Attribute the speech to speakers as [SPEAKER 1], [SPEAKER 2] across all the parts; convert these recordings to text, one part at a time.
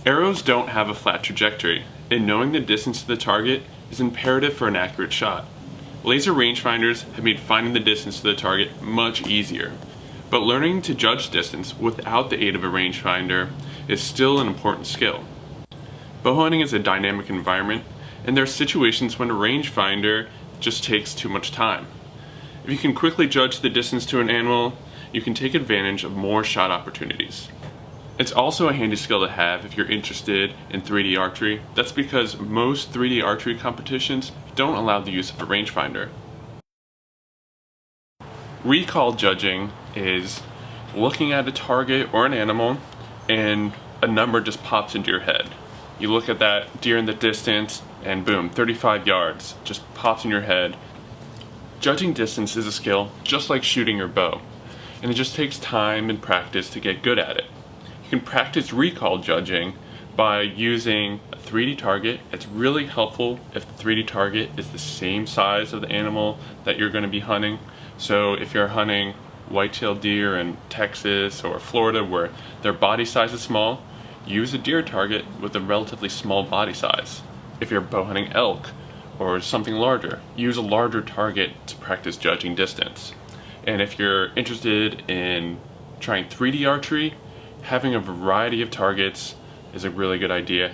[SPEAKER 1] Arrows don't have a flat trajectory, and knowing the distance to the target is imperative for an accurate shot. Laser rangefinders have made finding the distance to the target much easier, but learning to judge distance without the aid of a rangefinder is still an important skill. Bow hunting is a dynamic environment, and there are situations when a rangefinder just takes too much time. If you can quickly judge the distance to an animal, you can take advantage of more shot opportunities. It's also a handy skill to have if you're interested in 3D archery. That's because most 3D archery competitions don't allow the use of a rangefinder. Recall judging is looking at a target or an animal and a number just pops into your head. You look at that deer in the distance and boom, 35 yards just pops in your head. Judging distance is a skill just like shooting your bow, and it just takes time and practice to get good at it. You can practice recall judging by using a 3D target. It's really helpful if the 3D target is the same size of the animal that you're going to be hunting. So if you're hunting white-tailed deer in Texas or Florida where their body size is small, use a deer target with a relatively small body size. If you're bow hunting elk or something larger, use a larger target to practice judging distance. And if you're interested in trying 3D archery, having a variety of targets is a really good idea.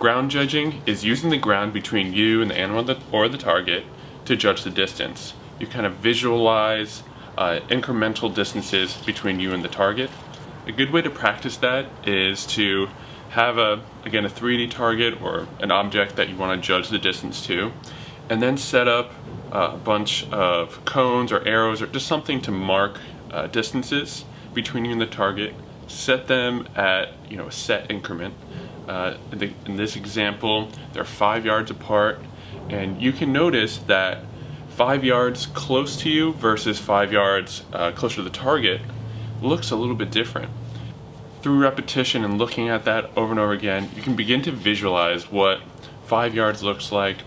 [SPEAKER 1] Ground judging is using the ground between you and the animal or the target to judge the distance. You kind of visualize incremental distances between you and the target. A good way to practice that is to have again a 3D target or an object that you want to judge the distance to, and then set up a bunch of cones or arrows or just something to mark distances between you and the target. Set them at a set increment. In this example, they're 5 yards apart, and you can notice that 5 yards close to you versus 5 yards closer to the target looks a little bit different. Through repetition and looking at that over and over again, you can begin to visualize what 5 yards looks like,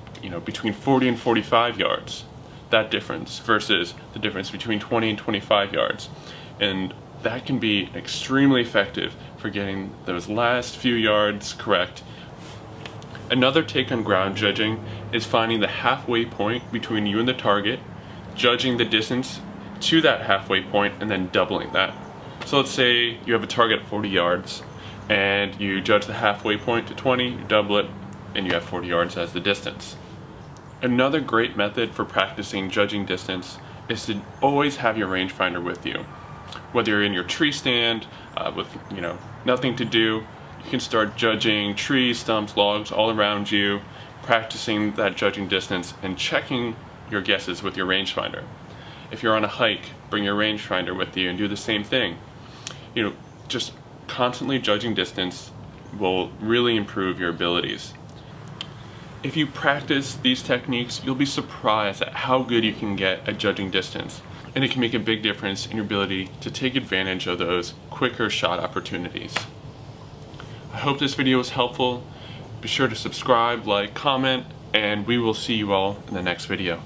[SPEAKER 1] between 40 and 45 yards. That difference versus the difference between 20 and 25 yards. And that can be extremely effective for getting those last few yards correct. Another take on ground judging is finding the halfway point between you and the target, judging the distance to that halfway point, and then doubling that. So let's say you have a target at 40 yards, and you judge the halfway point to 20, you double it, and you have 40 yards as the distance. Another great method for practicing judging distance is to always have your rangefinder with you. Whether you're in your tree stand with nothing to do, you can start judging trees, stumps, logs all around you, practicing that judging distance and checking your guesses with your rangefinder. If you're on a hike, bring your rangefinder with you and do the same thing. Just constantly judging distance will really improve your abilities. If you practice these techniques, you'll be surprised at how good you can get at judging distance, and it can make a big difference in your ability to take advantage of those quicker shot opportunities. I hope this video was helpful. Be sure to subscribe, like, comment, and we will see you all in the next video.